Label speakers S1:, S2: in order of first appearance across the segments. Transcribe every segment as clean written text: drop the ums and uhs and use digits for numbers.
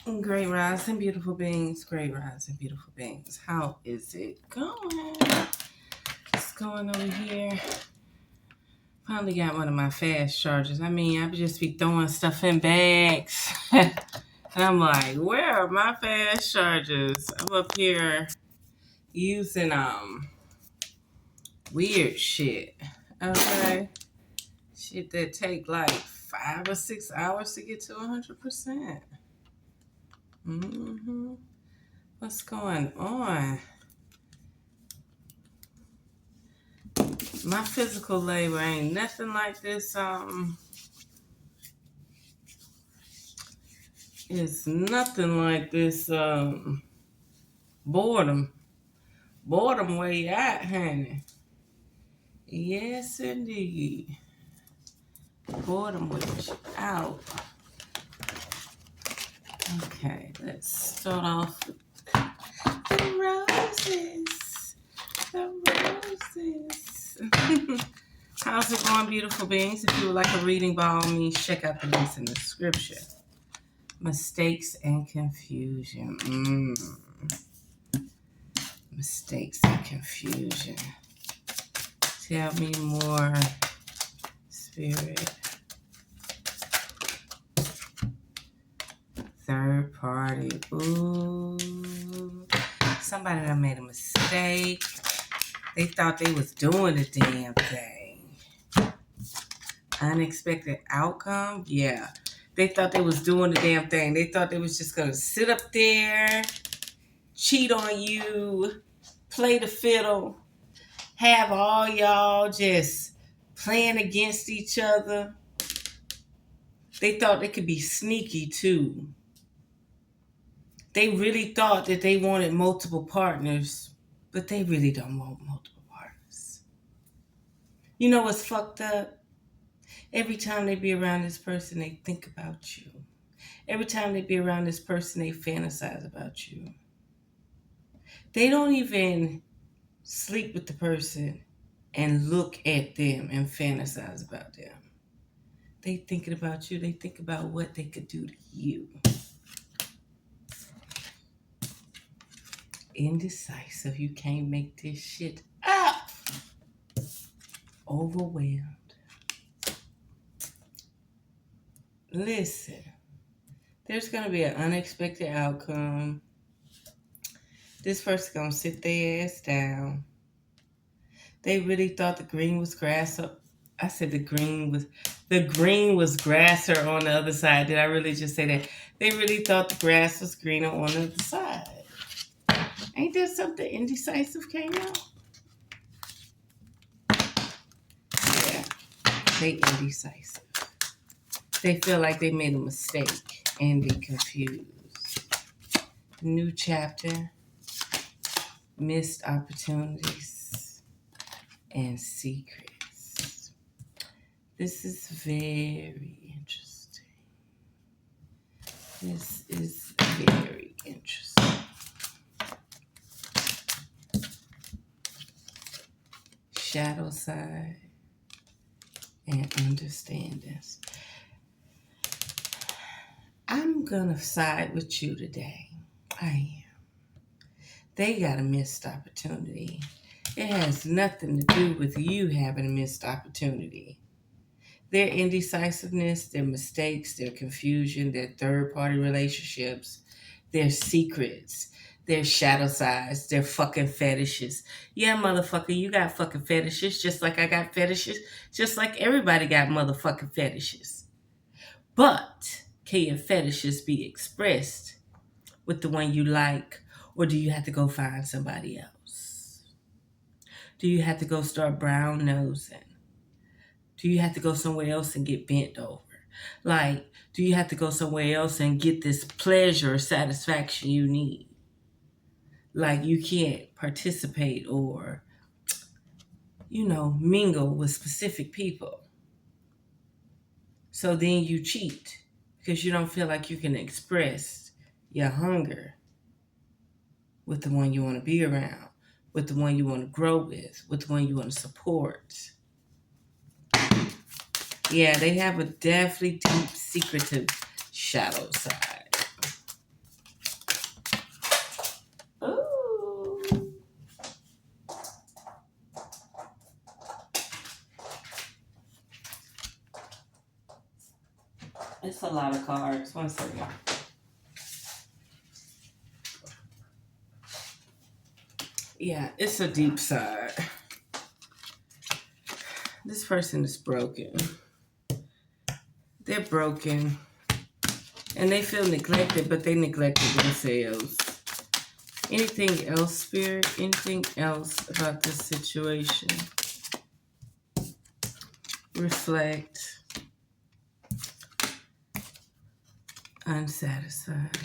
S1: Great rising, beautiful beings. Great rising, beautiful beings. How is it going? What's going over here? Finally got one of my fast chargers. I mean, I just be throwing stuff in bags. And I'm like, where are my fast chargers? I'm up here using weird shit. Okay. Shit that take like 5 or 6 hours to get to 100%. What's going on? My physical labor ain't nothing like this. It's nothing like this. Boredom. Boredom where you at, honey? Yes, indeed. Boredom with you out. Okay, let's start off with the roses. The roses. How's it going, beautiful beings? If you would like a reading by all means, check out the links in the description. Mistakes and confusion. Mistakes and confusion. Tell me more, Spirit. Third party. Ooh. Somebody that made a mistake. They thought they was doing the damn thing. Unexpected outcome? Yeah. They thought they was doing the damn thing. They thought they was just going to sit up there, cheat on you, play the fiddle, have all y'all just playing against each other. They thought they could be sneaky too. They really thought that they wanted multiple partners, but they really don't want multiple partners. You know what's fucked up? Every time they be around this person, they think about you. Every time they be around this person, they fantasize about you. They don't even sleep with the person and look at them and fantasize about them. They thinking about you. They think about what they could do to you. Indecisive. You can't make this shit up. Overwhelmed. Listen, there's going to be an unexpected outcome. This person's going to sit their ass down. They really thought the green was grass. I said the green was grasser on the other side. Did I really just say that? They really thought the grass was greener on the other side. Ain't there something indecisive came out? Yeah, they indecisive. They feel like they made a mistake and they confused. New chapter, missed opportunities, and secrets. This is very interesting. This is very interesting. Shadow side and understandings. I'm gonna side with you today. I am. They got a missed opportunity. It has nothing to do with you having a missed opportunity. Their indecisiveness, their mistakes, their confusion, their third-party relationships, their secrets, their shadow sides, their fucking fetishes. Yeah, motherfucker, you got fucking fetishes just like I got fetishes, just like everybody got motherfucking fetishes. But can your fetishes be expressed with the one you like, or do you have to go find somebody else? Do you have to go start brown nosing? Do you have to go somewhere else and get bent over? Like, do you have to go somewhere else and get this pleasure or satisfaction you need? Like, you can't participate or, mingle with specific people. So then you cheat because you don't feel like you can express your hunger with the one you want to be around, with the one you want to grow with the one you want to support. Yeah, they have a definitely deep, secretive shadow side. It's a lot of cards. One second. Yeah, it's a deep side. This person is broken. They're broken. And they feel neglected, but they neglected themselves. Anything else, Spirit? Anything else about this situation? Reflect. Unsatisfied.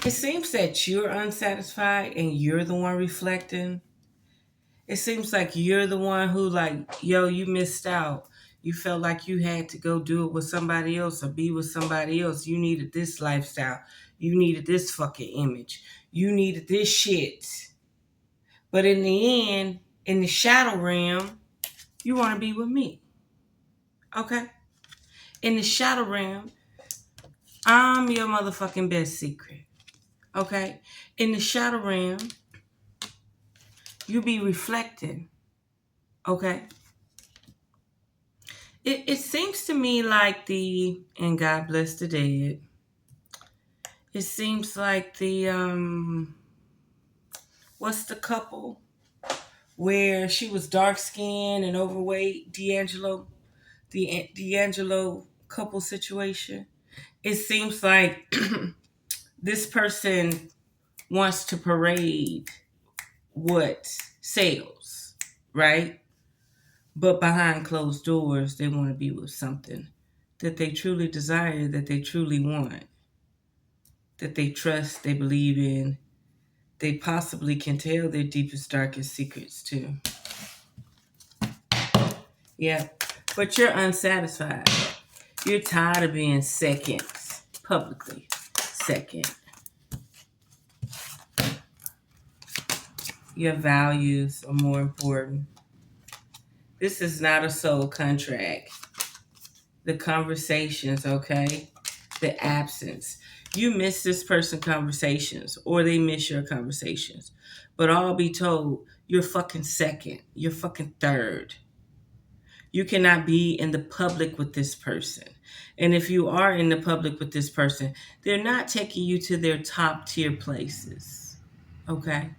S1: It seems that you're unsatisfied and you're the one reflecting. It seems like you're the one who, like, yo, you missed out. You felt like you had to go do it with somebody else or be with somebody else. You needed this lifestyle. You needed this fucking image. You needed this shit. But in the end, in the shadow realm, you want to be with me. Okay? In the shadow realm, I'm your motherfucking best secret. Okay? In the shadow realm, you be reflecting. Okay? It seems to me like and God bless the dead, it seems like what's the couple where she was dark skinned and overweight, D'Angelo couple situation. It seems like this person wants to parade what sells, right? But behind closed doors, they want to be with something that they truly desire, that they truly want, that they trust, they believe in. They possibly can tell their deepest, darkest secrets too. Yeah, but you're unsatisfied. You're tired of being second, publicly second. Your values are more important. This is not a soul contract. The conversations, okay? The absence. You miss this person's conversations or they miss your conversations. But I'll be told, you're fucking second. You're fucking third. You cannot be in the public with this person. And if you are in the public with this person, they're not taking you to their top tier places. Okay?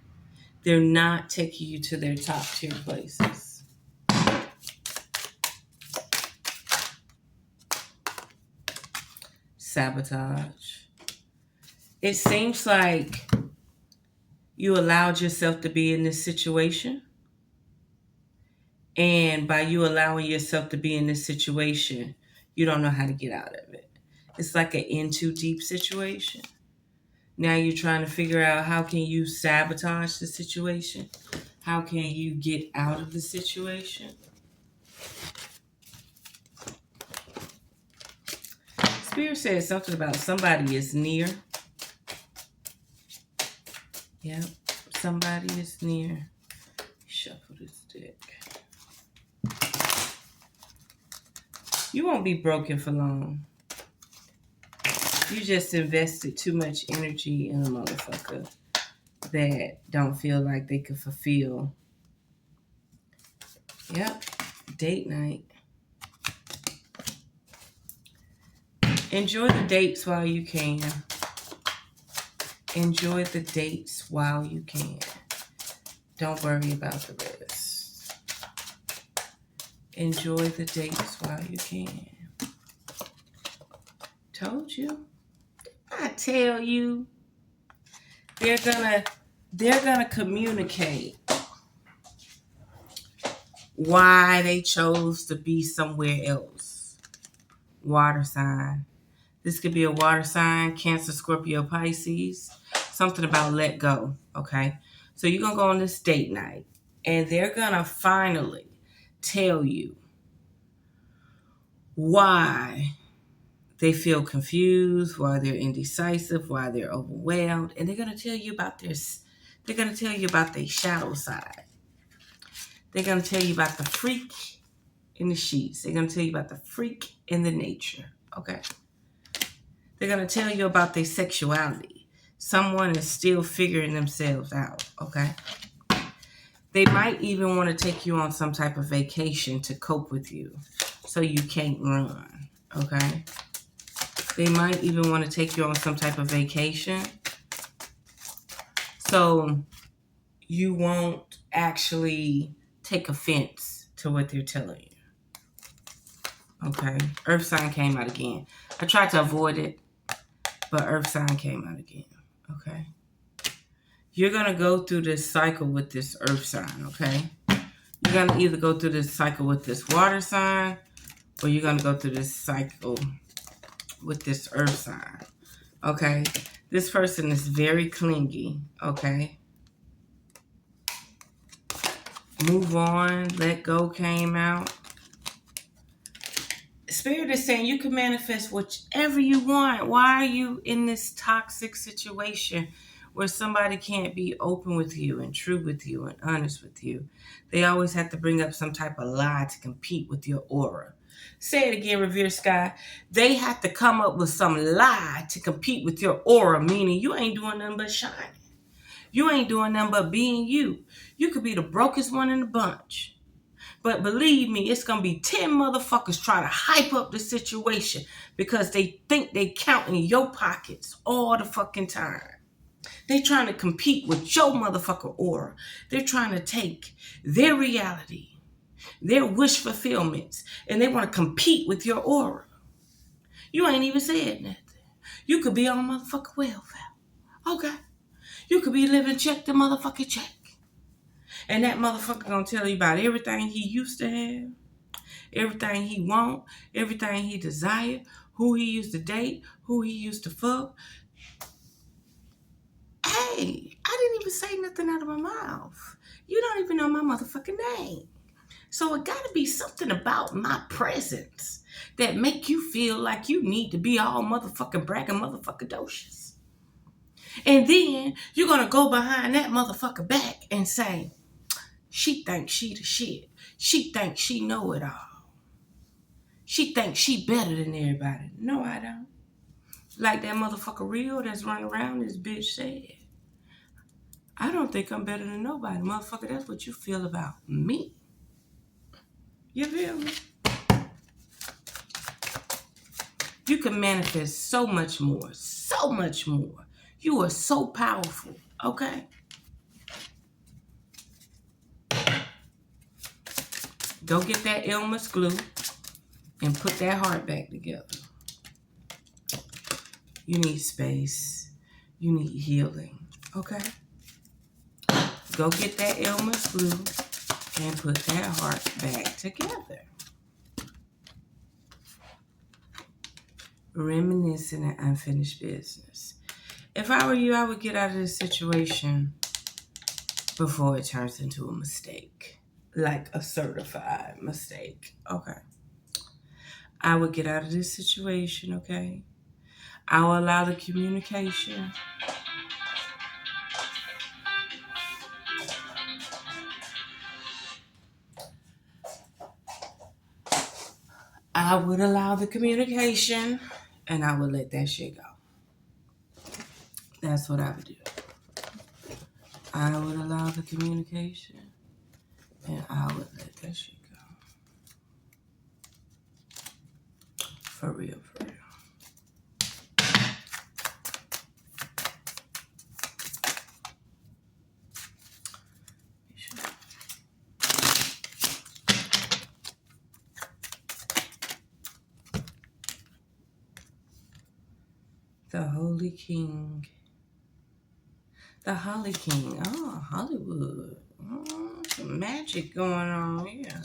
S1: They're not taking you to their top tier places. Sabotage. It seems like you allowed yourself to be in this situation. And by you allowing yourself to be in this situation, you don't know how to get out of it. It's like an in too deep situation. Now you're trying to figure out how can you sabotage the situation? How can you get out of the situation? Spirit says something about somebody is near. Yep, somebody is near. Shuffle this deck. You won't be broken for long. You just invested too much energy in a motherfucker that don't feel like they can fulfill. Yep, date night. Enjoy the dates while you can. Enjoy the dates while you can. Don't worry about the rest. Enjoy the dates while you can. Told you. I tell you. They're gonna communicate why they chose to be somewhere else. Water sign. This could be a water sign, Cancer, Scorpio, Pisces. Something about let go, okay? So you're going to go on this date night, and they're going to finally tell you why they feel confused, why they're indecisive, why they're overwhelmed, and they're going to tell you about their shadow side. They're going to tell you about the freak in the sheets. They're going to tell you about the freak in the nature, okay? They're going to tell you about their sexuality. Someone is still figuring themselves out, okay? They might even want to take you on some type of vacation to cope with you so you can't run, okay? They might even want to take you on some type of vacation. So you won't actually take offense to what they're telling you. Okay. Earth sign came out again. I tried to avoid it, but Earth sign came out again. Okay. You're going to go through this cycle with this Earth sign, okay? You're going to either go through this cycle with this water sign, or you're going to go through this cycle with this Earth sign, okay? This person is very clingy, okay? Move on, let go came out. Spirit is saying you can manifest whatever you want. Why are you in this toxic situation where somebody can't be open with you and true with you and honest with you? They always have to bring up some type of lie to compete with your aura. Say it again, Revere Skye. They have to come up with some lie to compete with your aura, meaning you ain't doing nothing but shining. You ain't doing nothing but being you. You could be the brokest one in the bunch. But believe me, it's going to be 10 motherfuckers trying to hype up the situation because they think they counting your pockets all the fucking time. They trying to compete with your motherfucker aura. They're trying to take their reality, their wish fulfillments, and they want to compete with your aura. You ain't even said nothing. You could be on motherfucking welfare. Okay. You could be living check to motherfucking check. And that motherfucker gonna tell you about everything he used to have, everything he want, everything he desire, who he used to date, who he used to fuck. Hey, I didn't even say nothing out of my mouth. You don't even know my motherfucking name. So it gotta be something about my presence that make you feel like you need to be all motherfucking bragging motherfucking docious. And then you're gonna go behind that motherfucker back and say, she thinks she the shit. She thinks she know it all. She thinks she better than everybody. No, I don't. Like that motherfucker Rio that's running around, this bitch said. I don't think I'm better than nobody. Motherfucker, that's what you feel about me. You feel me? You can manifest so much more. So much more. You are so powerful. Okay? Go get that Elmer's glue and put that heart back together. You need space. You need healing. Okay? Go get that Elmer's glue and put that heart back together. Reminiscing and unfinished business. If I were you, I would get out of this situation before it turns into a mistake. Like a certified mistake. Okay. I would get out of this situation, okay? I will allow the communication. I would allow the communication and I would let that shit go. That's what I would do. I would allow the communication and I would let that shit go. For real, for real. The Holy King. The Holly King. Oh, Hollywood. Oh, some magic going on here.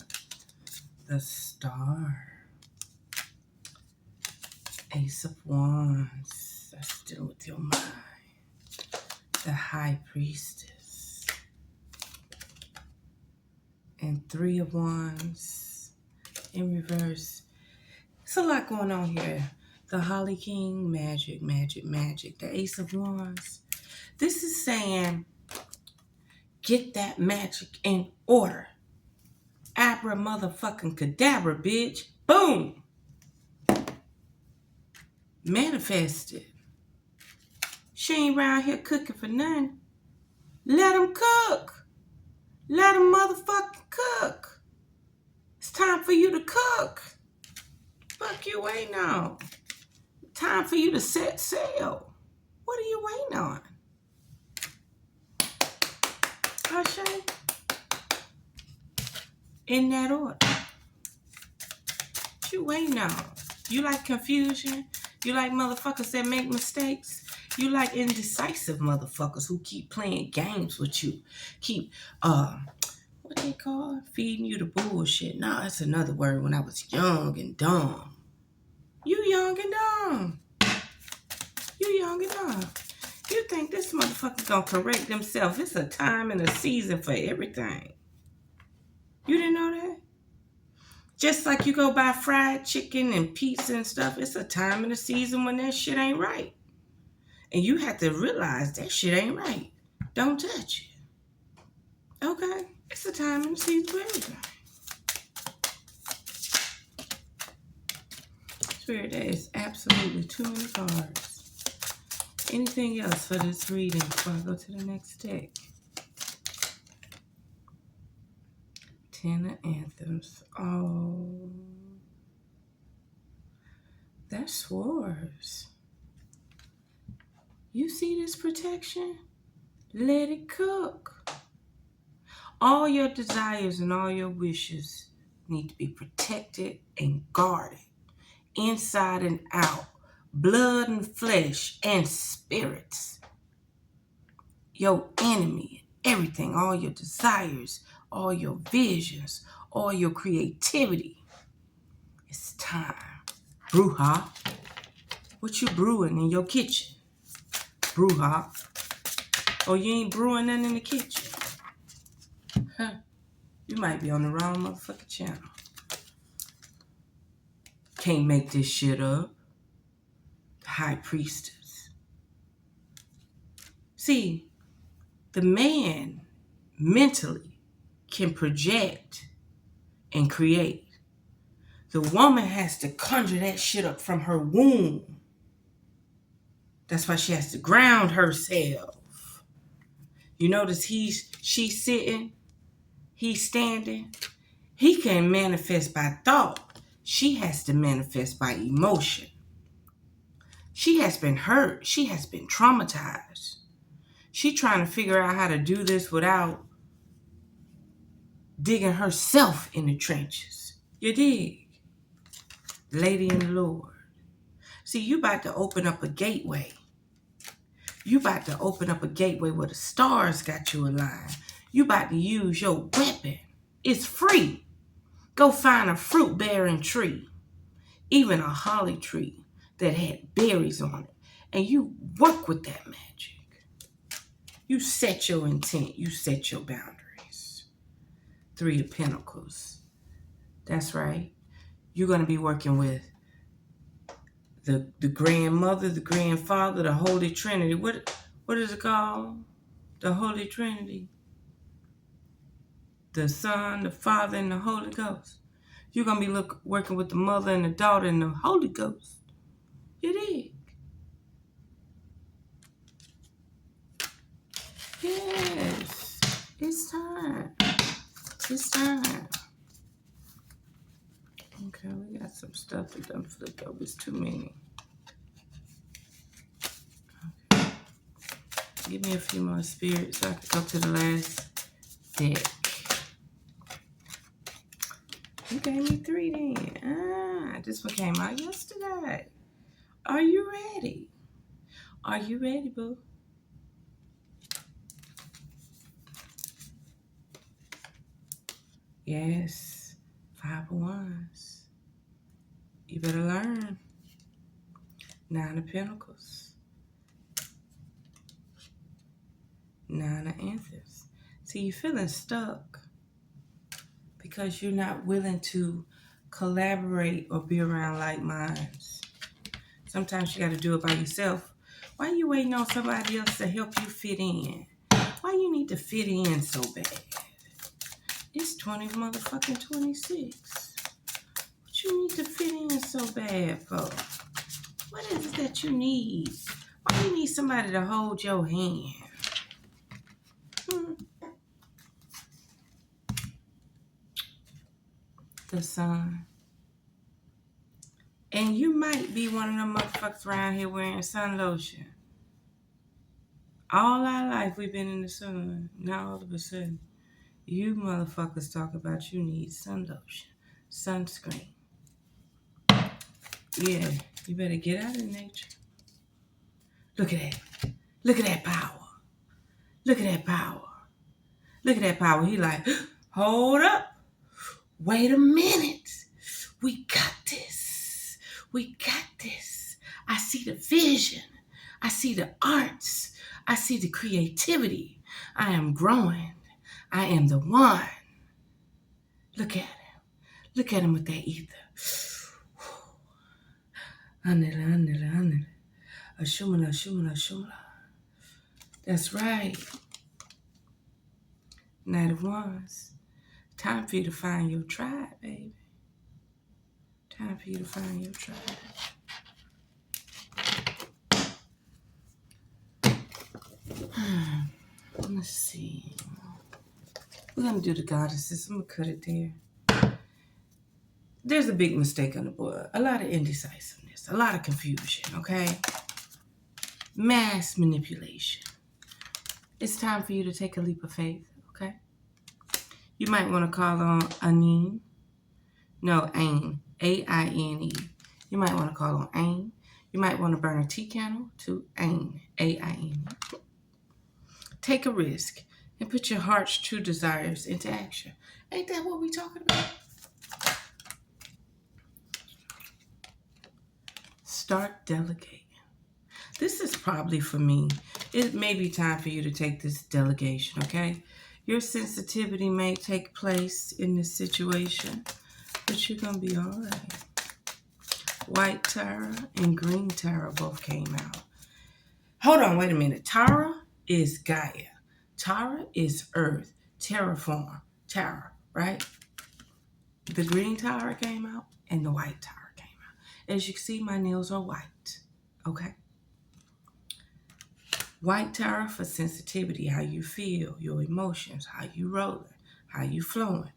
S1: The Star. Ace of Wands. That's still with your mind. The High Priestess. And Three of Wands in reverse. There's a lot going on here. The Holly King, magic, magic, magic. The Ace of Wands. This is saying, get that magic in order. Abra motherfucking cadabra, bitch. Boom. Manifest it. She ain't around here cooking for nothing. Let them cook. Let them motherfucking cook. It's time for you to cook. Fuck you ain't on. Time for you to set sail. What are you waiting on? Ashay? In that order. What you waiting on? You like confusion? You like motherfuckers that make mistakes? You like indecisive motherfuckers who keep playing games with you. Keep, what they call? Feeding you the bullshit. Nah, that's another word when I was young and dumb. You young and dumb. You young and dumb. You think this motherfucker gonna correct himself. It's a time and a season for everything. You didn't know that? Just like you go buy fried chicken and pizza and stuff, it's a time and a season when that shit ain't right. And you have to realize that shit ain't right. Don't touch it. Okay? It's a time and a season for everything. Spirit, there is absolutely too many cards. Anything else for this reading before I go to the next deck? Ten of Anthems. Oh. That's Swords. You see this protection? Let it cook. All your desires and all your wishes need to be protected and guarded, inside and out, blood and flesh and spirits. Your enemy, everything, all your desires, all your visions, all your creativity. It's time. Bruja. What you brewing in your kitchen? Bruja. Or you ain't brewing nothing in the kitchen. Huh. You might be on the wrong motherfucking channel. Can't make this shit up. High Priestess. See, the man mentally can project and create. The woman has to conjure that shit up from her womb. That's why she has to ground herself. You notice she's sitting, he's standing. He can manifest by thought. She has to manifest by emotion. She has been hurt. She has been traumatized. She trying to figure out how to do this without digging herself in the trenches. You dig? Lady in the Lord. See, you about to open up a gateway. You about to open up a gateway where the stars got you aligned. You about to use your weapon. It's free. Go find a fruit-bearing tree, even a holly tree that had berries on it, and you work with that magic. You set your intent. You set your boundaries. Three of Pentacles. That's right. You're going to be working with the grandmother, the grandfather, the Holy Trinity. What is it called? The Holy Trinity. The Son, the Father, and the Holy Ghost. You're going to be working with the mother and the daughter and the Holy Ghost. You dig? Yes. It's time. It's time. Okay, we got some stuff that done flipped over. It's too many. Okay. Give me a few more spirits so I can go to the last deck. You gave me 3 then. This one came out yesterday. Are you ready? Are you ready, boo? Yes. 5 of Wands. You better learn. 9 of Pentacles. 9 of Anthems. See, you're feeling stuck because you're not willing to collaborate or be around like minds. Sometimes you got to do it by yourself. Why are you waiting on somebody else to help you fit in? Why you need to fit in so bad? It's 26. What you need to fit in so bad for? What is it that you need? Why you need somebody to hold your hand? The Sun. And you might be one of them motherfuckers around here wearing sun lotion. All our life we've been in the sun. Now all of a sudden, you motherfuckers talk about you need sun lotion, sunscreen. Yeah, you better get out in nature. Look at that. Look at that power. Look at that power. Look at that power. He like, hold up. Wait a minute. We got this. We got this. I see the vision. I see the arts. I see the creativity. I am growing. I am the one. Look at him. Look at him with that ether. Anila. Ashumala. That's right. Night of Wands. Time for you to find your tribe, baby. Time for you to find your tribe. Let's see. We're going to do the goddesses. I'm going to cut it there. There's a big mistake on the board. A lot of indecisiveness. A lot of confusion, okay? Mass manipulation. It's time for you to take a leap of faith, okay? You might want to call on Aine. No, Aine. A-I-N-E. You might want to call on Aine. You might want to burn a tea candle to Aine. A-I-N-E. Take a risk and put your heart's true desires into action. Ain't that what we talking about? Start delegating. This is probably for me. It may be time for you to take this delegation, okay? Your sensitivity may take place in this situation, but you're going to be all right. White Tara and green Tara both came out. Hold on, wait a minute. Tara is Gaia. Tara is Earth. Terraform. Tara, right? The green Tara came out and the white Tara came out. As you can see, my nails are white. Okay? White Tara for sensitivity, how you feel, your emotions, how you rolling, how you flowing.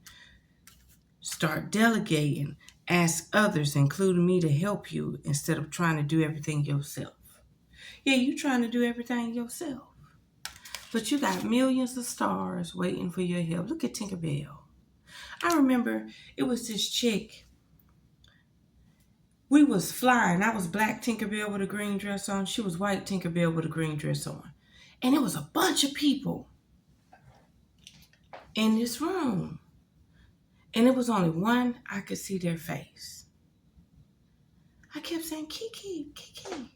S1: Start delegating. Ask others, including me, to help you instead of trying to do everything yourself. Yeah, you trying to do everything yourself. But you got millions of stars waiting for your help. Look at Tinkerbell. I remember it was this chick. We was flying. I was black Tinkerbell with a green dress on. She was white Tinkerbell with a green dress on. And it was a bunch of people in this room. And it was only one I could see their face. I kept saying, Kiki, Kiki.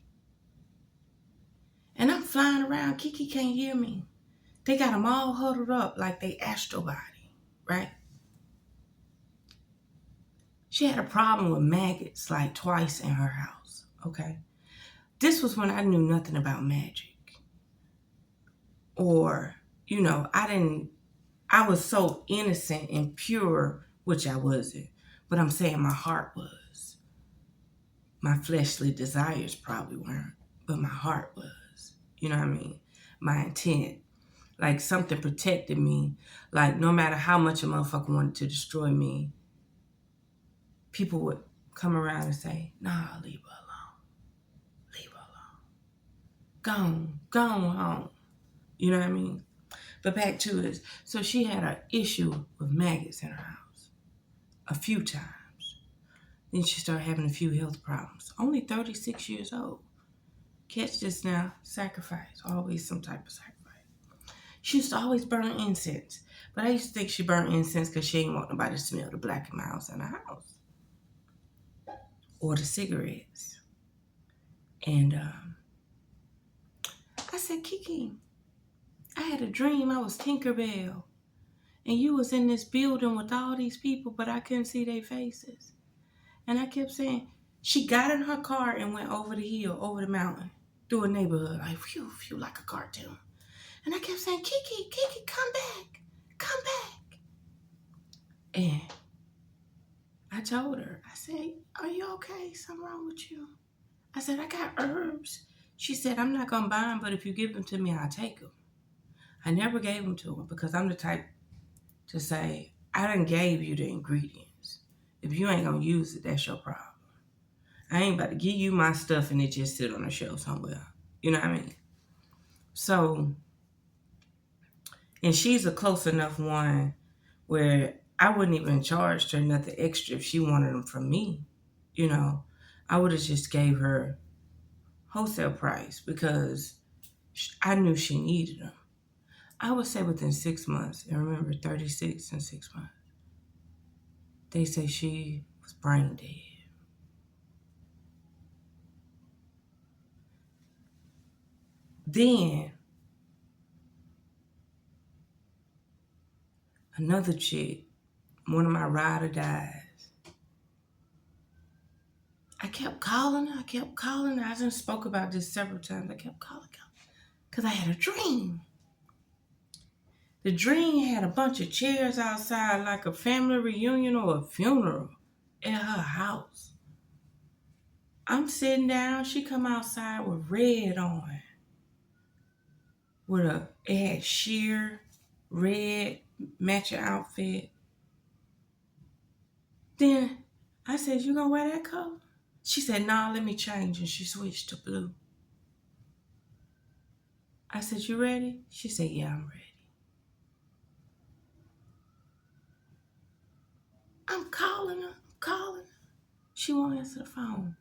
S1: And I'm flying around. Kiki can't hear me. They got them all huddled up like they astral body, right? She had a problem with maggots like twice in her house, okay? This was when I knew nothing about magic. Or, I was so innocent and pure, which I wasn't. But I'm saying my heart was. My fleshly desires probably weren't, but my heart was. You know what I mean? My intent. Like something protected me. Like no matter how much a motherfucker wanted to destroy me, people would come around and say, nah, leave her alone. Leave her alone. Go on home. You know what I mean? But back to it. So she had an issue with maggots in her house a few times. Then she started having a few health problems. Only 36 years old. Catch this now. Sacrifice. Always some type of sacrifice. She used to always burn incense. But I used to think she burned incense because she didn't want nobody to smell the black mouse in her house. Or the cigarettes. And I said, Kiki, I had a dream I was Tinkerbell. And you was in this building with all these people, but I couldn't see their faces. And I kept saying, she got in her car and went over the hill, over the mountain, through a neighborhood, like, phew, like a cartoon. And I kept saying, Kiki, come back. And I told her, I said, are you okay? Something wrong with you? I said, I got herbs. She said, I'm not going to buy them, but if you give them to me, I'll take them. I never gave them to her because I'm the type to say, I done gave you the ingredients. If you ain't going to use it, that's your problem. I ain't about to give you my stuff and it just sit on the shelf somewhere. You know what I mean? So, and she's a close enough one where I wouldn't even charge her nothing extra if she wanted them from me. You know, I would have just gave her wholesale price because I knew she needed them. I would say within 6 months, and remember 36 in 6 months, they say she was brain dead. Then another chick, one of my ride or dies, I kept calling her. I just spoke about this several times. I kept calling because I had a dream. The dream had a bunch of chairs outside like a family reunion or a funeral at her house. I'm sitting down. She come outside with red on. It had sheer red matching outfit. Then I said, "You gonna wear that coat?" She said, "Nah, let me change." And she switched to blue. I said, "You ready?" She said, "Yeah, I'm ready." I'm calling her. She won't answer the phone.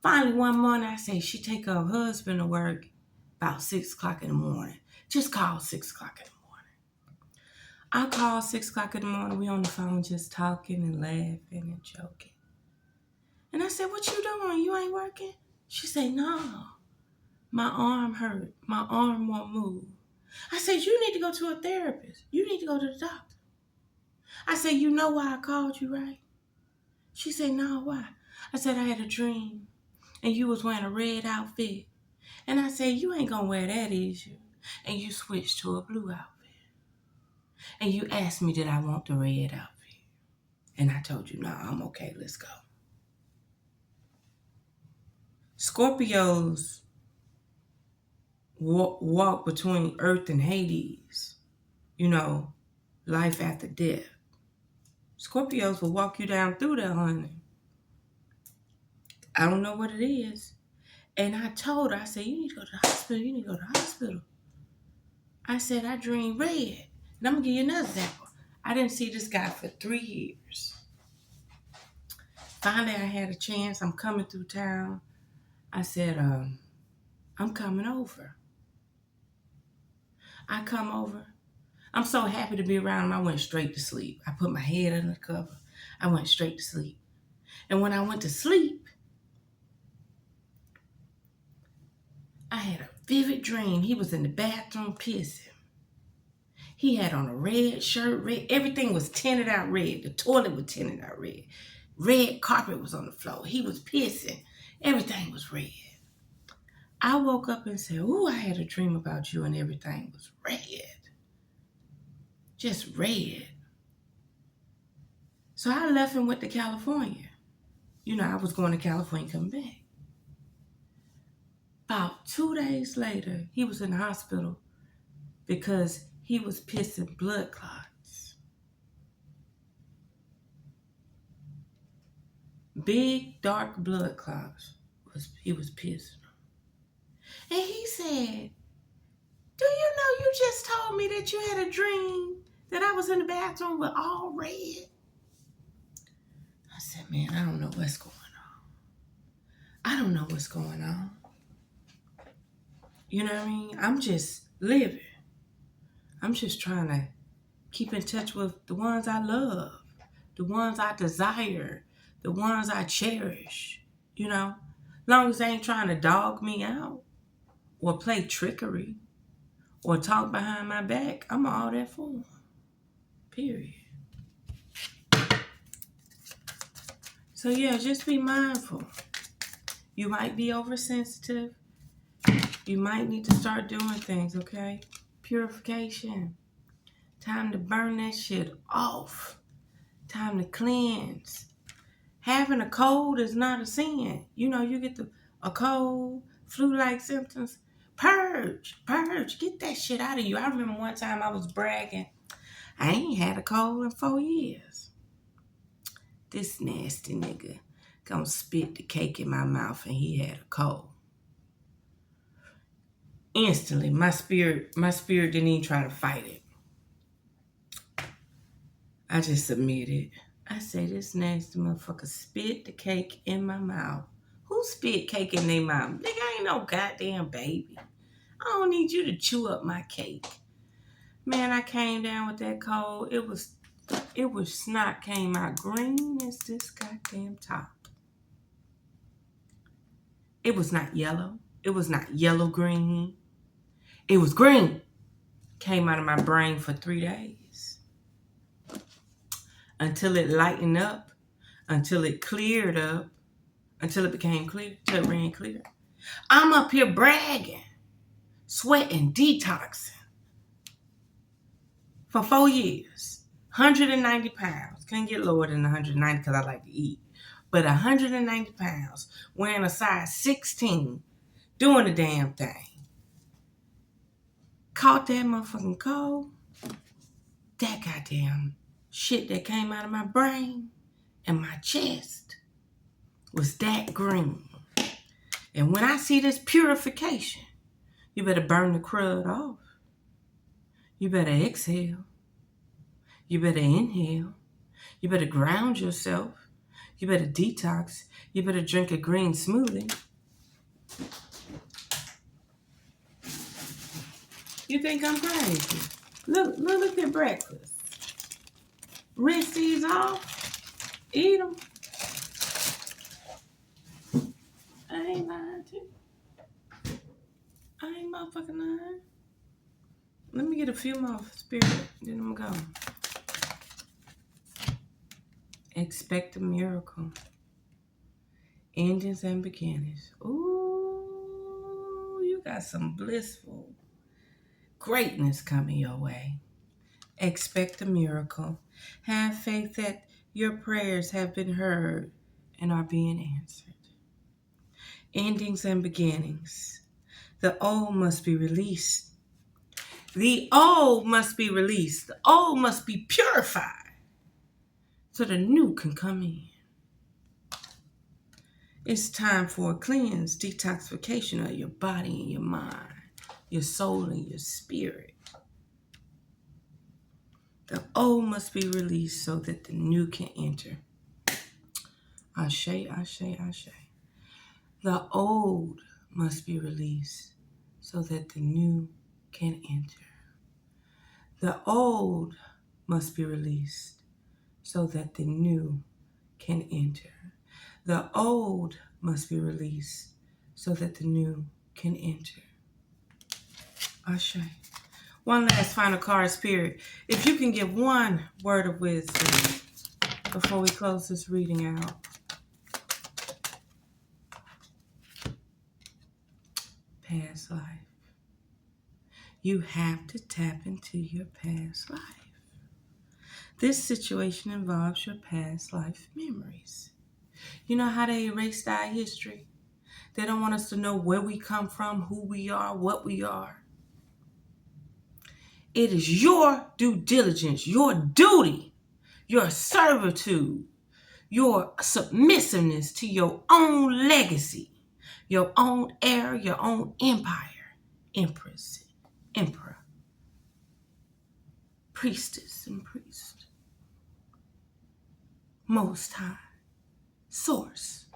S1: Finally, one morning, I say she take her husband to work about 6 o'clock in the morning. Just call 6 o'clock in the morning. I call 6 o'clock in the morning. We on the phone just talking and laughing and joking. And I said, "What you doing? You ain't working?" She said, "No, my arm hurt. My arm won't move." I said, "You need to go to a therapist. You need to go to the doctor." I said, "You know why I called you, right?" She said, "No, why?" I said, "I had a dream and you was wearing a red outfit." And I said, "You ain't gonna wear that, is you?" And you switched to a blue outfit. And you asked me, did I want the red outfit? And I told you, "No, I'm okay, let's go." Scorpios walk between Earth and Hades. You know, life after death. Scorpios will walk you down through there, honey. I don't know what it is. And I told her, I said, "You need to go to the hospital. You need to go to the hospital." I said, "I dreamed red." And I'm going to give you another example. I didn't see this guy for 3 years. Finally, I had a chance. I'm coming through town. I said, "I'm coming over." I come over. I'm so happy to be around him. I went straight to sleep. I put my head under the cover. I went straight to sleep. And when I went to sleep, I had a vivid dream. He was in the bathroom pissing. He had on a red shirt, red. Everything was tinted out red. The toilet was tinted out red. Red carpet was on the floor. He was pissing. Everything was red. I woke up and said, "Ooh, I had a dream about you," and everything was red. Just red. So I left and went to California. You know, I was going to California, coming back. About 2 days later, he was in the hospital because he was pissing blood clots. Big, dark blood clots. He was pissing. And he said, "Do you know you just told me that you had a dream that I was in the bathroom with all red?" I said, "Man, I don't know what's going on. I don't know what's going on." You know what I mean? I'm just living. I'm just trying to keep in touch with the ones I love, the ones I desire, the ones I cherish, you know? Long as they ain't trying to dog me out or play trickery or talk behind my back, I'm all that for them. Period. So yeah, just be mindful. You might be oversensitive. You might need to start doing things, okay? Purification. Time to burn that shit off. Time to cleanse. Having a cold is not a sin. You know, you get a cold, flu-like symptoms. Purge. Get that shit out of you. I remember one time I was bragging. I ain't had a cold in 4 years. This nasty nigga gonna spit the cake in my mouth, and he had a cold. Instantly, my spirit didn't even try to fight it. I just submitted. I say, this nasty motherfucker spit the cake in my mouth. Who spit cake in their mouth? Nigga, I ain't no goddamn baby. I don't need you to chew up my cake. Man, I came down with that cold. It was snot came out green as this goddamn top. It was not yellow. It was not yellow green. It was green. Came out of my brain for 3 days. Until it lightened up. Until it cleared up. Until it became clear. Until it ran clear. I'm up here bragging. Sweating. Detoxing. For 4 years. 190 pounds. Couldn't get lower than 190 because I like to eat. But 190 pounds. Wearing a size 16. Doing the damn thing. Caught that motherfucking cold. That goddamn shit that came out of my brain and my chest was that green. And when I see this purification, you better burn the crud off. You better exhale. You better inhale. You better ground yourself. You better detox. You better drink a green smoothie. You think I'm crazy? Look at breakfast. Rinse these off. Eat them. I ain't lying to you. I ain't motherfucking lying. Let me get a few more spirit. Then I'm gonna go. Expect a miracle. Endings and beginnings. Ooh, you got some blissful greatness coming your way. Expect a miracle. Have faith that your prayers have been heard and are being answered. Endings and beginnings. The old must be released. The old must be released. The old must be purified so the new can come in. It's time for a cleanse, detoxification of your body and your mind, your soul and your spirit. The old must be released so that the new can enter. Ashe, ashe, ashe. The old must be released so that the new can enter. The old must be released so that the new can enter. The old must be released so that the new can enter. Ashe. One last final card, Spirit. If you can give one word of wisdom before we close this reading out. Past life. You have to tap into your past life. This situation involves your past life memories. You know how they erased our history? They don't want us to know where we come from, who we are, what we are. It is your due diligence, your duty, your servitude, your submissiveness to your own legacy, your own heir, your own empire, empress, emperor, priestess and priest, most high, source.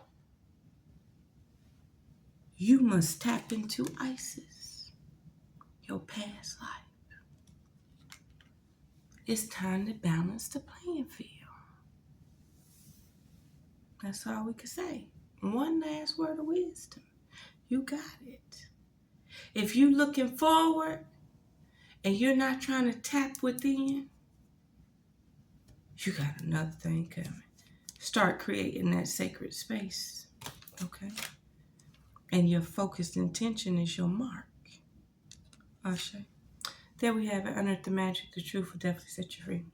S1: You must tap into Isis, your past life. It's time to balance the playing field. That's all we can say. One last word of wisdom. You got it. If you're looking forward and you're not trying to tap within, you got another thing coming. Start creating that sacred space. Okay? And your focused intention is your mark. Ashe. There we have it. Unearth the magic. The truth will definitely set you free.